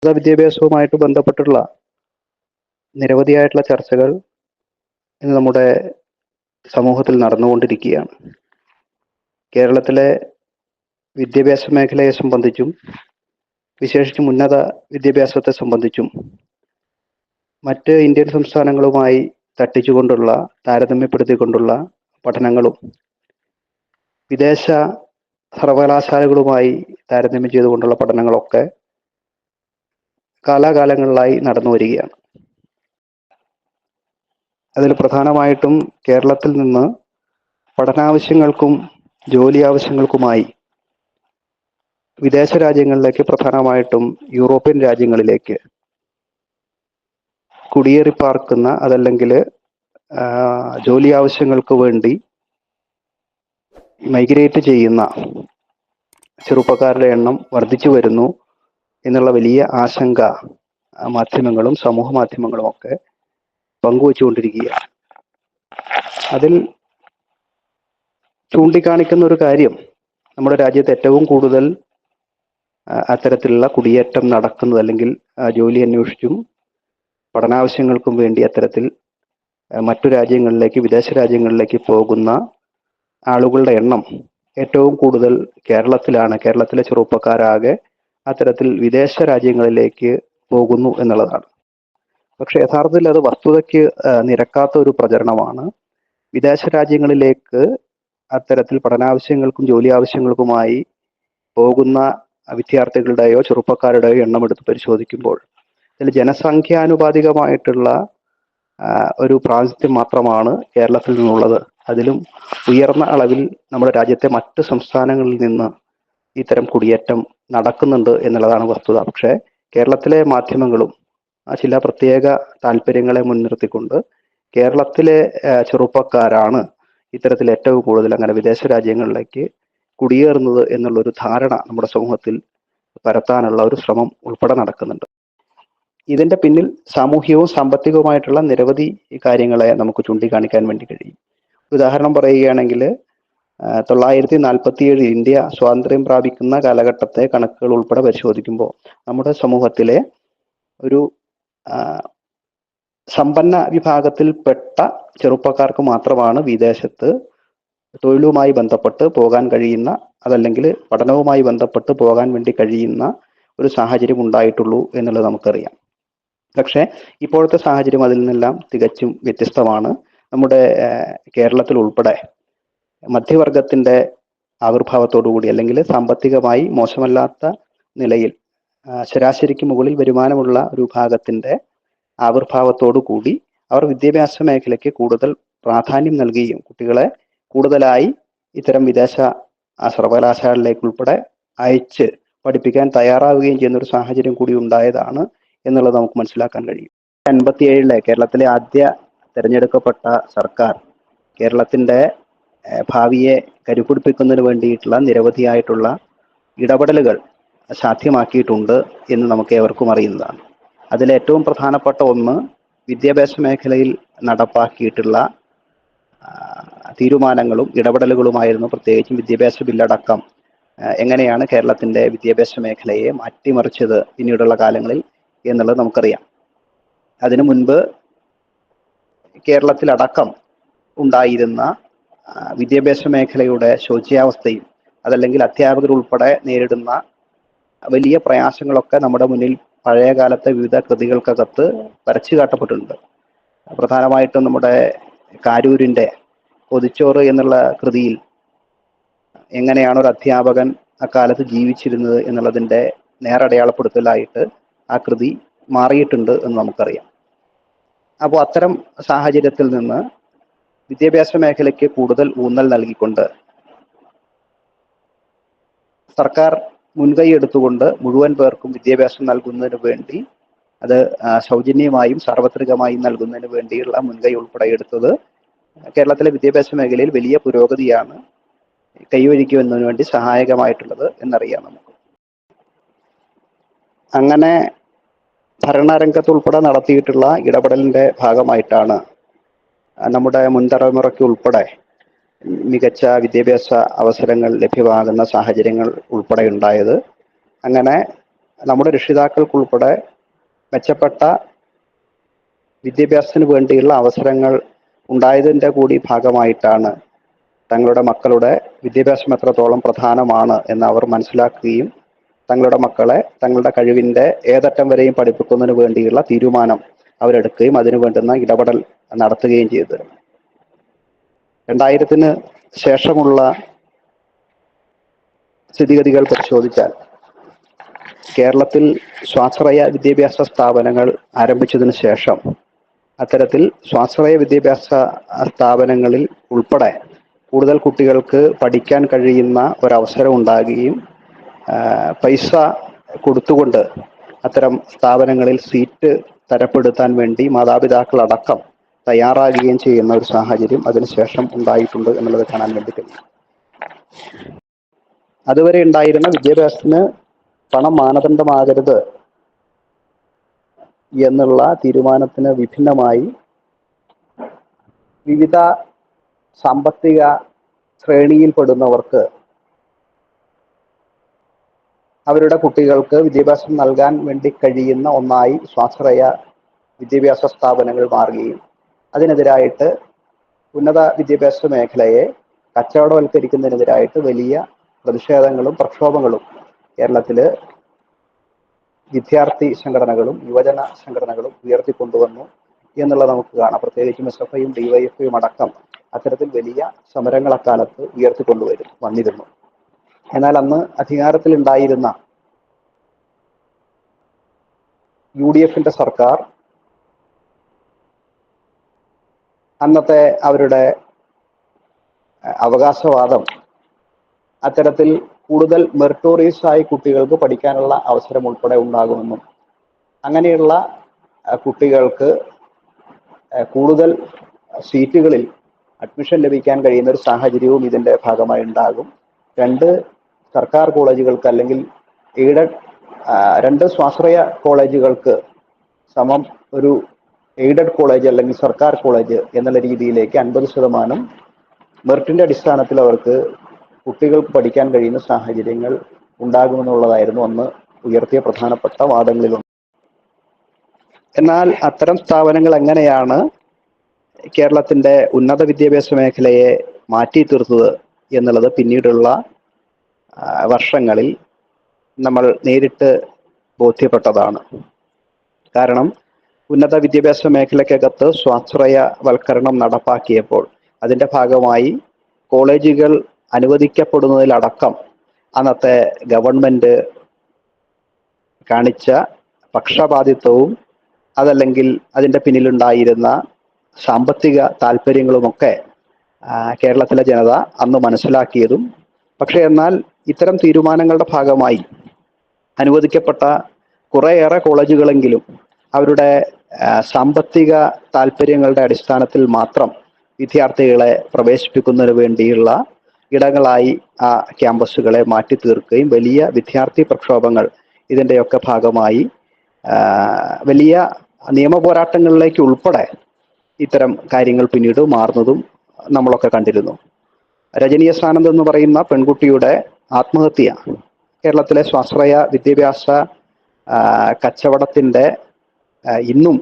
വിദ്യാഭ്യാസവുമായിട്ട് ബന്ധപ്പെട്ടുള്ള നിരവധിയായിട്ടുള്ള ചർച്ചകൾ ഇന്ന് നമ്മുടെ സമൂഹത്തിൽ നടന്നുകൊണ്ടിരിക്കുകയാണ്. കേരളത്തിലെ വിദ്യാഭ്യാസ മേഖലയെ സംബന്ധിച്ചും വിശേഷിച്ചും ഉന്നത വിദ്യാഭ്യാസത്തെ സംബന്ധിച്ചും മറ്റ് ഇന്ത്യൻ സംസ്ഥാനങ്ങളുമായി തട്ടിച്ചുകൊണ്ടുള്ള താരതമ്യപ്പെടുത്തിക്കൊണ്ടുള്ള പഠനങ്ങളും വിദേശ സർവകലാശാലകളുമായി താരതമ്യം ചെയ്തുകൊണ്ടുള്ള പഠനങ്ങളൊക്കെ കാലാകാലങ്ങളിലായി നടന്നു വരികയാണ്. അതിൽ പ്രധാനമായിട്ടും കേരളത്തിൽ നിന്ന് പഠനാവശ്യങ്ങൾക്കും ജോലി ആവശ്യങ്ങൾക്കുമായി വിദേശ രാജ്യങ്ങളിലേക്ക്, പ്രധാനമായിട്ടും യൂറോപ്യൻ രാജ്യങ്ങളിലേക്ക് കുടിയേറി പാർക്കുന്ന, അതല്ലെങ്കിൽ ജോലി ആവശ്യങ്ങൾക്ക് വേണ്ടി മൈഗ്രേറ്റ് ചെയ്യുന്ന ചെറുപ്പക്കാരുടെ എണ്ണം വർദ്ധിച്ചു വരുന്നു എന്നുള്ള വലിയ ആശങ്ക മാധ്യമങ്ങളും സമൂഹ മാധ്യമങ്ങളും ഒക്കെ പങ്കുവച്ചുകൊണ്ടിരിക്കുകയാണ്. അതിൽ ചൂണ്ടിക്കാണിക്കുന്ന ഒരു കാര്യം, നമ്മുടെ രാജ്യത്ത് ഏറ്റവും കൂടുതൽ അത്തരത്തിലുള്ള കുടിയേറ്റം നടക്കുന്നത്, അല്ലെങ്കിൽ ജോലി അന്വേഷിച്ചും പഠനാവശ്യങ്ങൾക്കും വേണ്ടി അത്തരത്തിൽ മറ്റു രാജ്യങ്ങളിലേക്ക്, വിദേശ രാജ്യങ്ങളിലേക്ക് പോകുന്ന ആളുകളുടെ എണ്ണം ഏറ്റവും കൂടുതൽ കേരളത്തിലാണ്. കേരളത്തിലെ ചെറുപ്പക്കാരാകെ അത്തരത്തിൽ വിദേശ രാജ്യങ്ങളിലേക്ക് പോകുന്നു എന്നുള്ളതാണ്. പക്ഷെ യഥാർത്ഥത്തിൽ അത് വസ്തുതയ്ക്ക് നിരക്കാത്ത ഒരു പ്രചരണമാണ്. വിദേശ രാജ്യങ്ങളിലേക്ക് അത്തരത്തിൽ പഠനാവശ്യങ്ങൾക്കും ജോലി ആവശ്യങ്ങൾക്കുമായി പോകുന്ന വിദ്യാർത്ഥികളുടെയോ ചെറുപ്പക്കാരുടെയോ എണ്ണം എടുത്ത് പരിശോധിക്കുമ്പോൾ ഇതിൽ ജനസംഖ്യാനുപാതികമായിട്ടുള്ള ഒരു പ്രാതിനിധ്യം മാത്രമാണ് കേരളത്തിൽ നിന്നുള്ളത്. അതിലും ഉയർന്ന അളവിൽ നമ്മുടെ രാജ്യത്തെ മറ്റ് സംസ്ഥാനങ്ങളിൽ നിന്ന് ഇത്തരം കുടിയേറ്റം നടക്കുന്നുണ്ട് എന്നുള്ളതാണ് വസ്തുത. പക്ഷേ കേരളത്തിലെ മാധ്യമങ്ങളും ചില പ്രത്യേക താല്പര്യങ്ങളെ മുൻനിർത്തിക്കൊണ്ട് കേരളത്തിലെ ചെറുപ്പക്കാരാണ് ഇത്തരത്തിൽ ഏറ്റവും കൂടുതൽ അങ്ങനെ വിദേശ രാജ്യങ്ങളിലേക്ക് കുടിയേറുന്നത് എന്നുള്ളൊരു ധാരണ നമ്മുടെ സമൂഹത്തിൽ പരത്താനുള്ള ഒരു ശ്രമം ഉൾപ്പെടെ നടക്കുന്നുണ്ട്. ഇതിന്റെ പിന്നിൽ സാമൂഹികവും സാമ്പത്തികവുമായിട്ടുള്ള നിരവധി കാര്യങ്ങളെ നമുക്ക് ചൂണ്ടിക്കാണിക്കാൻ വേണ്ടി കഴിയും. ഉദാഹരണം പറയുകയാണെങ്കിൽ 1947 ഇന്ത്യ സ്വാതന്ത്ര്യം പ്രാപിക്കുന്ന കാലഘട്ടത്തെ കണക്കുകൾ ഉൾപ്പെടെ പരിശോധിക്കുമ്പോൾ നമ്മുടെ സമൂഹത്തിലെ ഒരു സമ്പന്ന വിഭാഗത്തിൽപ്പെട്ട ചെറുപ്പക്കാർക്ക് മാത്രമാണ് വിദേശത്ത് തൊഴിലുമായി ബന്ധപ്പെട്ട് പോകാൻ കഴിയുന്ന, അതല്ലെങ്കിൽ പഠനവുമായി ബന്ധപ്പെട്ട് പോകാൻ വേണ്ടി കഴിയുന്ന ഒരു സാഹചര്യം ഉണ്ടായിട്ടുള്ളൂ എന്നുള്ളത് നമുക്കറിയാം. പക്ഷേ ഇപ്പോഴത്തെ സാഹചര്യം അതിൽ നിന്നെല്ലാം തികച്ചും വ്യത്യസ്തമാണ്. നമ്മുടെ കേരളത്തിൽ ഉൾപ്പെടെ മധ്യവർഗത്തിന്റെ ആവിർഭാവത്തോടുകൂടി, അല്ലെങ്കിൽ സാമ്പത്തികമായി മോശമല്ലാത്ത നിലയിൽ ശരാശരിക്ക് മുകളിൽ വരുമാനമുള്ള ഒരു വിഭാഗത്തിന്റെ ആവിർഭാവത്തോടു കൂടി അവർ വിദ്യാഭ്യാസ മേഖലയ്ക്ക് കൂടുതൽ പ്രാധാന്യം നൽകുകയും കുട്ടികളെ കൂടുതലായി ഇത്തരം വിദേശ സർവകലാശാലകളിലേക്ക് ഉൾപ്പെടെ അയച്ച് പഠിപ്പിക്കാൻ തയ്യാറാവുകയും ചെയ്യുന്ന ഒരു സാഹചര്യം കൂടി ഉണ്ടായതാണ് എന്നുള്ളത് നമുക്ക് മനസ്സിലാക്കാൻ കഴിയും. 1957 കേരളത്തിലെ ആദ്യ തെരഞ്ഞെടുക്കപ്പെട്ട സർക്കാർ കേരളത്തിന്റെ ഭാവിയെ കരുപിടിപ്പിക്കുന്നതിന് വേണ്ടിയിട്ടുള്ള നിരവധിയായിട്ടുള്ള ഇടപെടലുകൾ സാധ്യമാക്കിയിട്ടുണ്ട് എന്ന് നമുക്ക് ഏവർക്കും അറിയുന്നതാണ്. അതിലേറ്റവും പ്രധാനപ്പെട്ട ഒന്ന് വിദ്യാഭ്യാസ മേഖലയിൽ നടപ്പാക്കിയിട്ടുള്ള തീരുമാനങ്ങളും ഇടപെടലുകളുമായിരുന്നു. പ്രത്യേകിച്ചും വിദ്യാഭ്യാസ ബില്ലടക്കം എങ്ങനെയാണ് കേരളത്തിന്റെ വിദ്യാഭ്യാസ മേഖലയെ മാറ്റിമറിച്ചത് പിന്നീടുള്ള കാലങ്ങളിൽ എന്നുള്ളത് നമുക്കറിയാം. അതിനു മുൻപ് കേരളത്തിലടക്കം ഉണ്ടായിരുന്ന വിദ്യാഭ്യാസ മേഖലയുടെ ശോച്യാവസ്ഥയും, അതല്ലെങ്കിൽ അധ്യാപകർ ഉൾപ്പെടെ നേരിടുന്ന വലിയ പ്രയാസങ്ങളൊക്കെ നമ്മുടെ മുന്നിൽ പഴയ കാലത്തെ വിവിധ കൃതികൾക്കകത്ത് വരച്ചു കാട്ടപ്പെട്ടിട്ടുണ്ട്. പ്രധാനമായിട്ടും നമ്മുടെ കാരൂരിന്റെ പൊതിച്ചോറ് എന്നുള്ള കൃതിയിൽ എങ്ങനെയാണ് ഒരു അധ്യാപകൻ അക്കാലത്ത് ജീവിച്ചിരുന്നത് എന്നുള്ളതിന്റെ നേരടയാളപ്പെടുത്തലായിട്ട് ആ കൃതി മാറിയിട്ടുണ്ട് എന്ന് നമുക്കറിയാം. അപ്പോൾ അത്തരം സാഹചര്യത്തിൽ നിന്ന് വിദ്യാഭ്യാസ മേഖലയ്ക്ക് കൂടുതൽ ഊന്നൽ നൽകിക്കൊണ്ട് സർക്കാർ മുൻകൈ എടുത്തുകൊണ്ട് മുഴുവൻ പേർക്കും വിദ്യാഭ്യാസം നൽകുന്നതിന് വേണ്ടി, അത് സൗജന്യമായും സാർവത്രികമായും നൽകുന്നതിന് വേണ്ടിയുള്ള മുൻകൈ ഉൾപ്പെടെ എടുത്തത് കേരളത്തിലെ വിദ്യാഭ്യാസ മേഖലയിൽ വലിയ പുരോഗതിയാണ് കൈവരിക്കുന്നതിന് വേണ്ടി സഹായകമായിട്ടുള്ളത് എന്നറിയാം നമുക്ക്. അങ്ങനെ ഭരണരംഗത്ത് ഉൾപ്പെടെ നടത്തിയിട്ടുള്ള ഇടപെടലിന്റെ ഭാഗമായിട്ടാണ് നമ്മുടെ മുൻതലമുറയ്ക്ക് ഉൾപ്പെടെ മികച്ച വിദ്യാഭ്യാസ അവസരങ്ങൾ ലഭ്യമാകുന്ന സാഹചര്യങ്ങൾ ഉൾപ്പെടെ ഉണ്ടായത്. അങ്ങനെ നമ്മുടെ രക്ഷിതാക്കൾക്കുൾപ്പെടെ മെച്ചപ്പെട്ട വിദ്യാഭ്യാസത്തിന് വേണ്ടിയുള്ള അവസരങ്ങൾ ഉണ്ടായതിൻ്റെ കൂടി ഭാഗമായിട്ടാണ് തങ്ങളുടെ മക്കളുടെ വിദ്യാഭ്യാസം എത്രത്തോളം പ്രധാനമാണ് എന്ന് അവർ മനസ്സിലാക്കുകയും തങ്ങളുടെ മക്കളെ തങ്ങളുടെ കഴിവിൻ്റെ ഏതറ്റം വരെയും പഠിപ്പിക്കുന്നതിന് വേണ്ടിയുള്ള തീരുമാനം അവരെടുക്കുകയും അതിനു വേണ്ടുന്ന ഇടപെടൽ നടത്തുകയും ചെയ്തു. 2000-ന് ശേഷമുള്ള സ്ഥിതിഗതികൾ പരിശോധിച്ചാൽ കേരളത്തിൽ സ്വാശ്രയ വിദ്യാഭ്യാസ സ്ഥാപനങ്ങൾ ആരംഭിച്ചതിന് ശേഷം അത്തരത്തിൽ സ്വാശ്രയ വിദ്യാഭ്യാസ സ്ഥാപനങ്ങളിൽ ഉൾപ്പെടെ കൂടുതൽ കുട്ടികൾക്ക് പഠിക്കാൻ കഴിയുന്ന ഒരവസരം ഉണ്ടാകുകയും പൈസ കൊടുത്തുകൊണ്ട് അത്തരം സ്ഥാപനങ്ങളിൽ സീറ്റ് തരപ്പെടുത്താൻ വേണ്ടി മാതാപിതാക്കളടക്കം തയ്യാറാകുകയും ചെയ്യുന്ന ഒരു സാഹചര്യം അതിനുശേഷം ഉണ്ടായിട്ടുണ്ട് എന്നുള്ളത് കാണാൻ വേണ്ടി കഴിയും. അതുവരെ ഉണ്ടായിരുന്ന വിദ്യാഭ്യാസത്തിന് പണം മാനദണ്ഡമാകരുത് എന്നുള്ള തീരുമാനത്തിന് വിഭിന്നമായി വിവിധ സാമ്പത്തിക ശ്രേണിയിൽപ്പെടുന്നവർക്ക് അവരുടെ കുട്ടികൾക്ക് വിദ്യാഭ്യാസം നൽകാൻ വേണ്ടി കഴിയുന്ന ഒന്നായി സ്വാശ്രയ വിദ്യാഭ്യാസ സ്ഥാപനങ്ങൾ മാറുകയും അതിനെതിരായിട്ട് ഉന്നത വിദ്യാഭ്യാസ മേഖലയെ കച്ചവടവൽക്കരിക്കുന്നതിനെതിരായിട്ട് വലിയ പ്രതിഷേധങ്ങളും പ്രക്ഷോഭങ്ങളും കേരളത്തില് വിദ്യാർത്ഥി സംഘടനകളും യുവജന സംഘടനകളും ഉയർത്തിക്കൊണ്ടുവന്നു എന്നുള്ളത് നമുക്ക് കാണാം. പ്രത്യേകിച്ചും SFIയും DYFIയും അടക്കം അത്തരത്തിൽ വലിയ സമരങ്ങൾ അക്കാലത്ത് വന്നിരുന്നു. എന്നാൽ അന്ന് അധികാരത്തിലുണ്ടായിരുന്ന UDFന്റെ സർക്കാർ അന്നത്തെ അവരുടെ അവകാശവാദം അത്തരത്തിൽ കൂടുതൽ മെറിറ്റോറിയസ് ആയി കുട്ടികൾക്ക് പഠിക്കാനുള്ള അവസരം ഉൾപ്പെടെ ഉണ്ടാകുമെന്നും അങ്ങനെയുള്ള കുട്ടികൾക്ക് കൂടുതൽ സീറ്റുകളിൽ അഡ്മിഷൻ ലഭിക്കാൻ കഴിയുന്ന ഒരു സാഹചര്യവും ഇതിൻ്റെ ഭാഗമായി ഉണ്ടാകും. 2 സർക്കാർ കോളേജുകൾക്ക് അല്ലെങ്കിൽ രണ്ട് സ്വാശ്രയ കോളേജുകൾക്ക് സമം ഒരു എയ്ഡഡ് കോളേജ് അല്ലെങ്കിൽ സർക്കാർ കോളേജ് എന്നുള്ള രീതിയിലേക്ക് 50% മെറിറ്റിന്റെ അടിസ്ഥാനത്തിൽ അവർക്ക് കുട്ടികൾക്ക് പഠിക്കാൻ കഴിയുന്ന സാഹചര്യങ്ങൾ ഉണ്ടാകുമെന്നുള്ളതായിരുന്നു അന്ന് ഉയർത്തിയ പ്രധാനപ്പെട്ട വാദങ്ങളിലൊന്ന്. എന്നാൽ അത്തരം സ്ഥാപനങ്ങൾ എങ്ങനെയാണ് കേരളത്തിന്റെ ഉന്നത വിദ്യാഭ്യാസ മേഖലയെ മാറ്റി തീർത്തത് എന്നുള്ളത് പിന്നീടുള്ള വർഷങ്ങളിൽ നമ്മൾ നേരിട്ട് ബോധ്യപ്പെട്ടതാണ്. കാരണം ഉന്നത വിദ്യാഭ്യാസ മേഖലയ്ക്കകത്ത് സ്വാശ്രയവൽക്കരണം നടപ്പാക്കിയപ്പോൾ അതിൻ്റെ ഭാഗമായി കോളേജുകൾ അനുവദിക്കപ്പെടുന്നതിലടക്കം അന്നത്തെ ഗവൺമെന്റ് കാണിച്ച പക്ഷപാതിത്വവും അതല്ലെങ്കിൽ അതിൻ്റെ പിന്നിലുണ്ടായിരുന്ന സാമ്പത്തിക താല്പര്യങ്ങളുമൊക്കെ കേരളത്തിലെ ജനത അന്ന് മനസ്സിലാക്കിയതും, പക്ഷേ എന്നാൽ ഇത്തരം തീരുമാനങ്ങളുടെ ഭാഗമായി അനുവദിക്കപ്പെട്ട കുറേയേറെ കോളേജുകളെങ്കിലും അവരുടെ സാമ്പത്തിക താല്പര്യങ്ങളുടെ അടിസ്ഥാനത്തിൽ മാത്രം വിദ്യാർത്ഥികളെ പ്രവേശിപ്പിക്കുന്നതിന് വേണ്ടിയുള്ള ഇടങ്ങളായി ആ ക്യാമ്പസുകളെ മാറ്റി തീർക്കുകയും വലിയ വിദ്യാർത്ഥി പ്രക്ഷോഭങ്ങൾ ഇതിൻ്റെയൊക്കെ ഭാഗമായി വലിയ നിയമ പോരാട്ടങ്ങളിലേക്ക് ഉൾപ്പെടെ ഇത്തരം കാര്യങ്ങൾ പിന്നീട് മാറുന്നതും നമ്മളൊക്കെ കണ്ടിരുന്നു. രജനി എസ് ആനന്ദ് എന്ന് പറയുന്ന പെൺകുട്ടിയുടെ ആത്മഹത്യ കേരളത്തിലെ സ്വാശ്രയ വിദ്യാഭ്യാസ കച്ചവടത്തിൻ്റെ ഇന്നും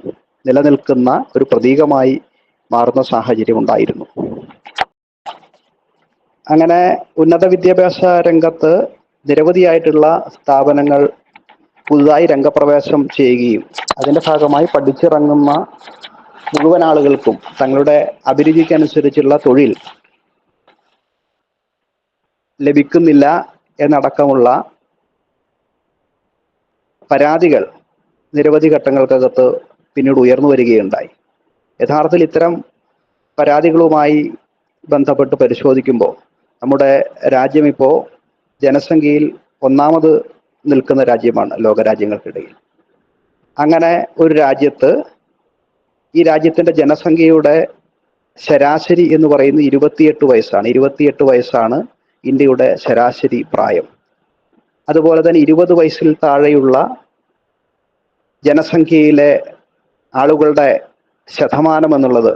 നിലനിൽക്കുന്ന ഒരു പ്രതീകമായി മാറുന്ന സാഹചര്യം ഉണ്ടായിരുന്നു. അങ്ങനെ ഉന്നത വിദ്യാഭ്യാസ രംഗത്ത് നിരവധിയായിട്ടുള്ള സ്ഥാപനങ്ങൾ പുതുതായി രംഗപ്രവേശം ചെയ്യുകയും അതിൻ്റെ ഭാഗമായി പഠിച്ചിറങ്ങുന്ന മുഴുവൻ ആളുകൾക്കും തങ്ങളുടെ അഭിരുചിക്കനുസരിച്ചുള്ള തൊഴിൽ ലഭിക്കുന്നില്ല എന്നടക്കമുള്ള പരാതികൾ നിരവധി ഘട്ടങ്ങൾക്കകത്ത് പിന്നീട് ഉയർന്നു വരികയുണ്ടായി. യഥാർത്ഥത്തിൽ ഇത്തരം പരാതികളുമായി ബന്ധപ്പെട്ട് പരിശോധിക്കുമ്പോൾ നമ്മുടെ രാജ്യം ഇപ്പോൾ ജനസംഖ്യയിൽ 1ാമത് നിൽക്കുന്ന രാജ്യമാണ് ലോകരാജ്യങ്ങൾക്കിടയിൽ. അങ്ങനെ ഒരു രാജ്യത്ത് ഈ രാജ്യത്തിൻ്റെ ജനസംഖ്യയുടെ ശരാശരി എന്ന് പറയുന്നത് 28 വയസ്സാണ്. 28 വയസ്സാണ് ഇന്ത്യയുടെ ശരാശരി പ്രായം. അതുപോലെ തന്നെ 20 വയസ്സിൽ താഴെയുള്ള ജനസംഖ്യയിലെ ആളുകളുടെ ശതമാനം എന്നുള്ളത്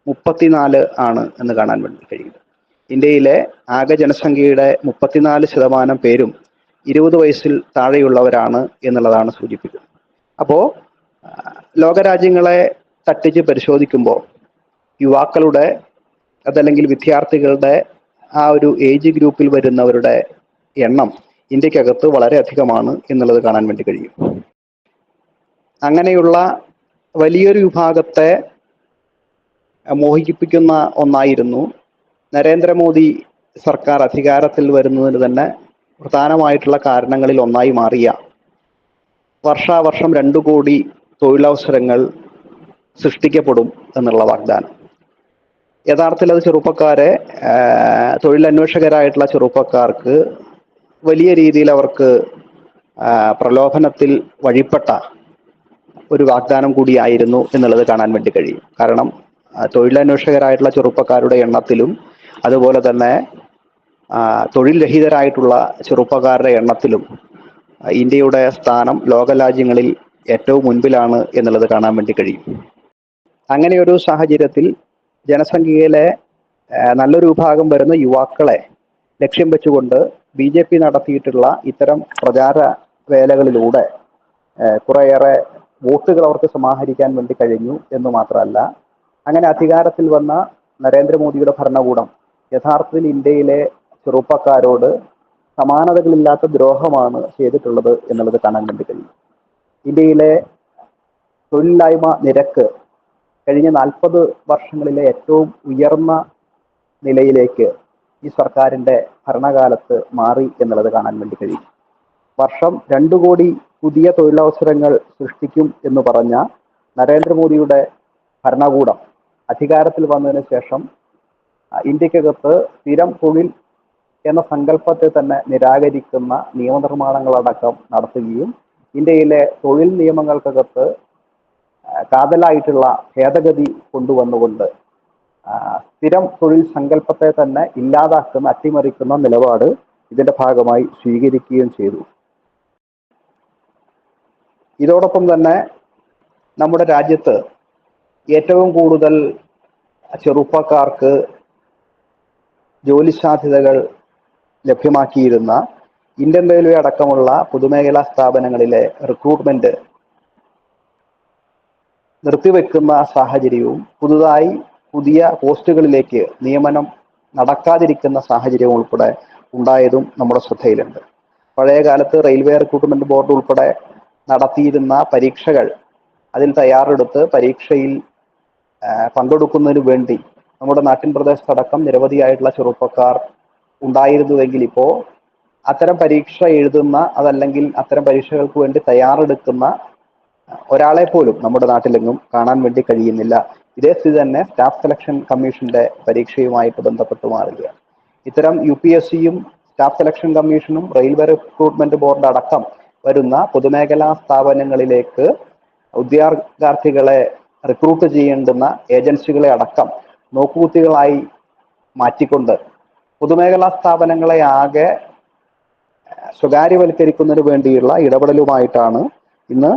34 ആണ് എന്ന് കാണാൻ വേണ്ടി കഴിയും. ഇന്ത്യയിലെ ആകെ ജനസംഖ്യയുടെ 34% പേരും 20 വയസ്സിൽ താഴെയുള്ളവരാണ് എന്നുള്ളതാണ് സൂചിപ്പിക്കുന്നത്. അപ്പോൾ ലോകരാജ്യങ്ങളെ തട്ടിച്ച് പരിശോധിക്കുമ്പോൾ യുവാക്കളുടെ അതല്ലെങ്കിൽ വിദ്യാർത്ഥികളുടെ ആ ഒരു ഏജ് ഗ്രൂപ്പിൽ വരുന്നവരുടെ എണ്ണം ഇന്ത്യക്കകത്ത് വളരെ അധികമാണ് എന്നുള്ളത് കാണാൻ വേണ്ടി കഴിയും. അങ്ങനെയുള്ള വലിയൊരു വിഭാഗത്തെ മോഹിപ്പിക്കുന്ന ഒന്നായിരുന്നു നരേന്ദ്രമോദി സർക്കാർ അധികാരത്തിൽ വരുന്നതിന് തന്നെ പ്രധാനമായിട്ടുള്ള കാരണങ്ങളിൽ ഒന്നായി മാറിയ വർഷാവർഷം 2 കോടി തൊഴിലവസരങ്ങൾ സൃഷ്ടിക്കപ്പെടും എന്നുള്ള വാഗ്ദാനം. യഥാർത്ഥത്തിൽ അത് ചെറുപ്പക്കാരെ, തൊഴിലന്വേഷകരായിട്ടുള്ള ചെറുപ്പക്കാർക്ക് വലിയ രീതിയിൽ അവർക്ക് പ്രലോഭനത്തിൽ വഴിപ്പെട്ട ഒരു വാഗ്ദാനം കൂടിയായിരുന്നു എന്നുള്ളത് കാണാൻ വേണ്ടി കഴിയും. കാരണം തൊഴിലന്വേഷകരായിട്ടുള്ള ചെറുപ്പക്കാരുടെ എണ്ണത്തിലും അതുപോലെ തന്നെ തൊഴിൽ രഹിതരായിട്ടുള്ള ചെറുപ്പക്കാരുടെ എണ്ണത്തിലും ഇന്ത്യയുടെ സ്ഥാനം ലോകരാജ്യങ്ങളിൽ ഏറ്റവും മുൻപിലാണ് എന്നുള്ളത് കാണാൻ വേണ്ടി കഴിയും. അങ്ങനെ ഒരു സാഹചര്യത്തിൽ ജനസംഖ്യയിലെ നല്ലൊരു വിഭാഗം വരുന്ന യുവാക്കളെ ലക്ഷ്യം വെച്ചുകൊണ്ട് BJP നടത്തിയിട്ടുള്ള ഇത്തരം പ്രചാര വേലകളിലൂടെ കുറേയേറെ വോട്ടുകൾ അവർക്ക് സമാഹരിക്കാൻ വേണ്ടി കഴിഞ്ഞു എന്ന് മാത്രമല്ല, അങ്ങനെ അധികാരത്തിൽ വന്ന നരേന്ദ്രമോദിയുടെ ഭരണകൂടം യഥാർത്ഥത്തിൽ ഇന്ത്യയിലെ ചെറുപ്പക്കാരോട് സമാനതകളില്ലാത്ത ദ്രോഹമാണ് ചെയ്തിട്ടുള്ളത് എന്നുള്ളത് കാണാൻ വേണ്ടി കഴിയും. ഇന്ത്യയിലെ തൊഴിലില്ലായ്മ നിരക്ക് കഴിഞ്ഞ 40 വർഷങ്ങളിലെ ഏറ്റവും ഉയർന്ന നിലയിലേക്ക് ഈ സർക്കാരിന്റെ ഭരണകാലത്ത് മാറി എന്നുള്ളത് കാണാൻ വേണ്ടി കഴിയും. വർഷം 2 കോടി പുതിയ തൊഴിലവസരങ്ങൾ സൃഷ്ടിക്കും എന്ന് പറഞ്ഞ നരേന്ദ്രമോദിയുടെ ഭരണകൂടം അധികാരത്തിൽ വന്നതിന് ശേഷം ഇന്ത്യക്കകത്ത് സ്ഥിരം തൊഴിൽ എന്ന സങ്കല്പത്തെ തന്നെ നിരാകരിക്കുന്ന നിയമനിർമ്മാണങ്ങളടക്കം നടത്തുകയും ഇന്ത്യയിലെ തൊഴിൽ നിയമങ്ങൾക്കകത്ത് കാതലായിട്ടുള്ള ഭേദഗതി കൊണ്ടുവന്നുകൊണ്ട് സ്ഥിരം തൊഴിൽ സങ്കല്പത്തെ തന്നെ ഇല്ലാതാക്കുന്ന, അട്ടിമറിക്കുന്ന നിലപാട് ഇതിന്റെ ഭാഗമായി സ്വീകരിക്കുകയും ചെയ്തു. ഇതോടൊപ്പം തന്നെ നമ്മുടെ രാജ്യത്ത് ഏറ്റവും കൂടുതൽ ചെറുപ്പക്കാർക്ക് ജോലി സാധ്യതകൾ ലഭ്യമാക്കിയിരുന്ന ഇന്ത്യൻ റെയിൽവേ അടക്കമുള്ള പൊതുമേഖലാ സ്ഥാപനങ്ങളിലെ റിക്രൂട്ട്മെന്റ് നിർത്തിവെക്കുന്ന സാഹചര്യവും പുതുതായി പുതിയ പോസ്റ്റുകളിലേക്ക് നിയമനം നടക്കാതിരിക്കുന്ന സാഹചര്യവും ഉൾപ്പെടെ ഉണ്ടായതും നമ്മുടെ ശ്രദ്ധയിലുണ്ട്. പഴയ കാലത്ത് റെയിൽവേ റിക്രൂട്ട്മെന്റ് ബോർഡ് ഉൾപ്പെടെ നടത്തിയിരുന്ന പരീക്ഷകൾ, അതിൽ തയ്യാറെടുത്ത് പരീക്ഷയിൽ പങ്കെടുക്കുന്നതിന് വേണ്ടി നമ്മുടെ നാട്ടിൻ പ്രദേശത്തടക്കം നിരവധിയായിട്ടുള്ള ചെറുപ്പക്കാർ ഉണ്ടായിരുന്നുവെങ്കിൽ ഇപ്പോൾ അത്തരം പരീക്ഷ എഴുതുന്ന, അതല്ലെങ്കിൽ അത്തരം പരീക്ഷകൾക്ക് വേണ്ടി തയ്യാറെടുക്കുന്ന ഒരാളെ പോലും നമ്മുടെ നാട്ടിലെങ്ങും കാണാൻ വേണ്ടി കഴിയുന്നില്ല. ഇതേ സ്ഥിതി തന്നെ സ്റ്റാഫ് സെലക്ഷൻ കമ്മീഷന്റെ പരീക്ഷയുമായിട്ട് ബന്ധപ്പെട്ട് മാറുകയാണ്. ഇത്തരം UPSCയും സ്റ്റാഫ് സെലക്ഷൻ കമ്മീഷനും റെയിൽവേ റിക്രൂട്ട്മെന്റ് ബോർഡ് അടക്കം വരുന്ന പൊതുമേഖലാ സ്ഥാപനങ്ങളിലേക്ക് ഉദ്യോഗാർത്ഥികളെ റിക്രൂട്ട് ചെയ്യേണ്ടുന്ന ഏജൻസികളെ അടക്കം നോക്കുകുത്തികളായി മാറ്റിക്കൊണ്ട് പൊതുമേഖലാ സ്ഥാപനങ്ങളെ ആകെ സ്വകാര്യവൽക്കരിക്കുന്നതിന് വേണ്ടിയുള്ള ഇടപെടലുമായിട്ടാണ് ഇന്ന്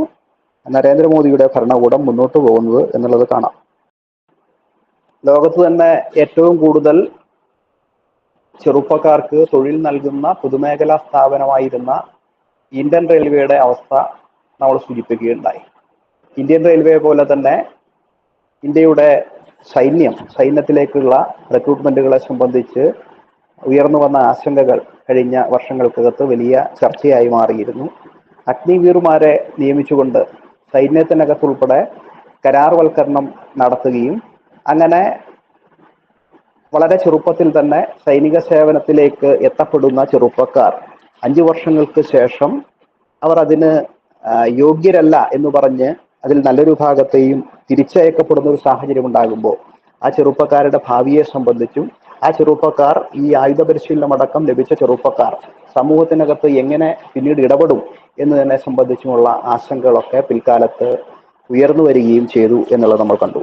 നരേന്ദ്രമോദിയുടെ ഭരണകൂടം മുന്നോട്ട് പോകുന്നത് എന്നുള്ളത് കാണാം. ലോകത്ത് തന്നെ ഏറ്റവും കൂടുതൽ ചെറുപ്പക്കാർക്ക് തൊഴിൽ നൽകുന്ന പൊതുമേഖലാ സ്ഥാപനമായിരുന്ന ഇന്ത്യൻ റെയിൽവേയുടെ അവസ്ഥ നമ്മൾ സൂചിപ്പിക്കുകയുണ്ടായി. ഇന്ത്യൻ റെയിൽവേ പോലെ തന്നെ ഇന്ത്യയുടെ സൈന്യത്തിലേക്കുള്ള റിക്രൂട്ട്മെന്റുകളെ സംബന്ധിച്ച് ഉയർന്നു വന്ന ആശങ്കകൾ കഴിഞ്ഞ വർഷങ്ങൾക്കകത്ത് വലിയ ചർച്ചയായി മാറിയിരുന്നു. അഗ്നിവീറുമാരെ നിയമിച്ചുകൊണ്ട് സൈന്യത്തിനകത്തുൾപ്പെടെ കരാർവൽക്കരണം നടത്തുകയും അങ്ങനെ വളരെ ചെറുപ്പത്തിൽ തന്നെ സൈനിക സേവനത്തിലേക്ക് എത്തപ്പെടുന്ന ചെറുപ്പക്കാർ 5 വർഷങ്ങൾക്ക് ശേഷം അവർ അതിന് യോഗ്യരല്ല എന്ന് പറഞ്ഞ് അതിൽ നല്ലൊരു ഭാഗത്തെയും തിരിച്ചയക്കപ്പെടുന്ന ഒരു സാഹചര്യം ഉണ്ടാകുമ്പോൾ ആ ചെറുപ്പക്കാരുടെ ഭാവിയെ സംബന്ധിച്ചും ആ ചെറുപ്പക്കാർ ഈ ആയുധ പരിശീലനം അടക്കം ലഭിച്ച ചെറുപ്പക്കാർ സമൂഹത്തിനകത്ത് എങ്ങനെ പിന്നീട് ഇടപെടും എന്നതിനെ സംബന്ധിച്ചുമുള്ള ആശങ്കകളൊക്കെ പിൽക്കാലത്ത് ഉയർന്നു വരികയും ചെയ്തു എന്നുള്ളത് നമ്മൾ കണ്ടു.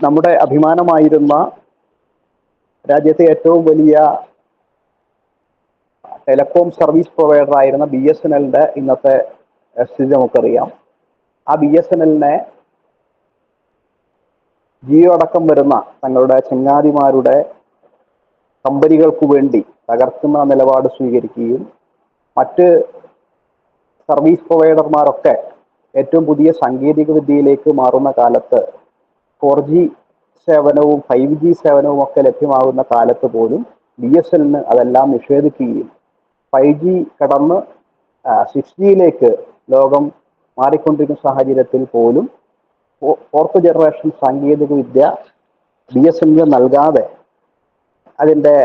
നമ്മുടെ അഭിമാനമായിരുന്ന രാജ്യത്തെ ഏറ്റവും വലിയ ടെലികോം സർവീസ് പ്രൊവൈഡർ ആയിരുന്ന BSNLന്റെ ഇന്നത്തെ സ്ഥിതി നമുക്കറിയാം. ആ BSNLനെ ജിയോ അടക്കം വരുന്ന തങ്ങളുടെ ചങ്ങാതിമാരുടെ കമ്പനികൾക്ക് വേണ്ടി തകർക്കുന്ന നിലപാട് സ്വീകരിക്കുകയും മറ്റ് സർവീസ് പ്രൊവൈഡർമാരൊക്കെ ഏറ്റവും പുതിയ സാങ്കേതിക വിദ്യയിലേക്ക് മാറുന്ന കാലത്ത് 4G സേവനവും 5G സേവനവും ഒക്കെ ലഭ്യമാകുന്ന കാലത്ത് പോലും BSNL അതെല്ലാം നിഷേധിക്കുകയും 5G കടന്ന് 6Gയിലേക്ക് ലോകം മാറിക്കൊണ്ടിരിക്കുന്ന സാഹചര്യത്തിൽ പോലും 4th ജനറേഷൻ സാങ്കേതിക വിദ്യ BSNL നൽകാതെ അതിൻ്റെ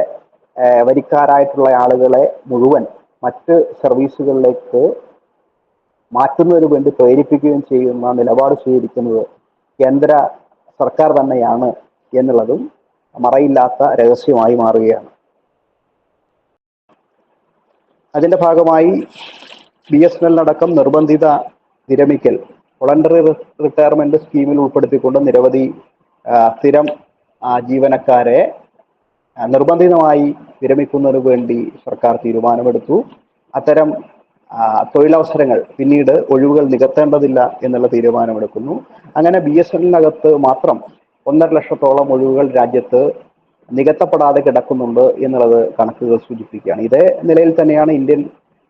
വരിക്കാരായിട്ടുള്ള ആളുകളെ മുഴുവൻ മറ്റ് സർവീസുകളിലേക്ക് മാറ്റുന്നതിന് വേണ്ടി പ്രേരിപ്പിക്കുകയും ചെയ്യുന്ന നിലപാട് സ്വീകരിക്കുന്നത് കേന്ദ്ര സർക്കാർ തന്നെയാണ് എന്നുള്ളതും മറയില്ലാത്ത രഹസ്യമായി മാറുകയാണ്. അതിന്റെ ഭാഗമായി BSNL അടക്കം നിർബന്ധിത വിരമിക്കൽ വോളണ്ടറി റിട്ടയർമെന്റ് സ്കീമിൽ ഉൾപ്പെടുത്തിക്കൊണ്ട് നിരവധി സ്ഥിരം ജീവനക്കാരെ നിർബന്ധിതമായി വിരമിക്കുന്നതിന് വേണ്ടി സർക്കാർ തീരുമാനമെടുത്തു. അത്തരം തൊഴിലവസരങ്ങൾ പിന്നീട് ഒഴിവുകൾ നികത്തേണ്ടതില്ല എന്നുള്ള തീരുമാനമെടുക്കുന്നു. അങ്ങനെ BSNLനകത്ത് മാത്രം 1.5 ലക്ഷത്തോളം ഒഴിവുകൾ രാജ്യത്ത് നികത്തപ്പെടാതെ കിടക്കുന്നുണ്ട് എന്നുള്ളത് കണക്കുകൾ സൂചിപ്പിക്കുകയാണ്. ഇതേ നിലയിൽ തന്നെയാണ് ഇന്ത്യൻ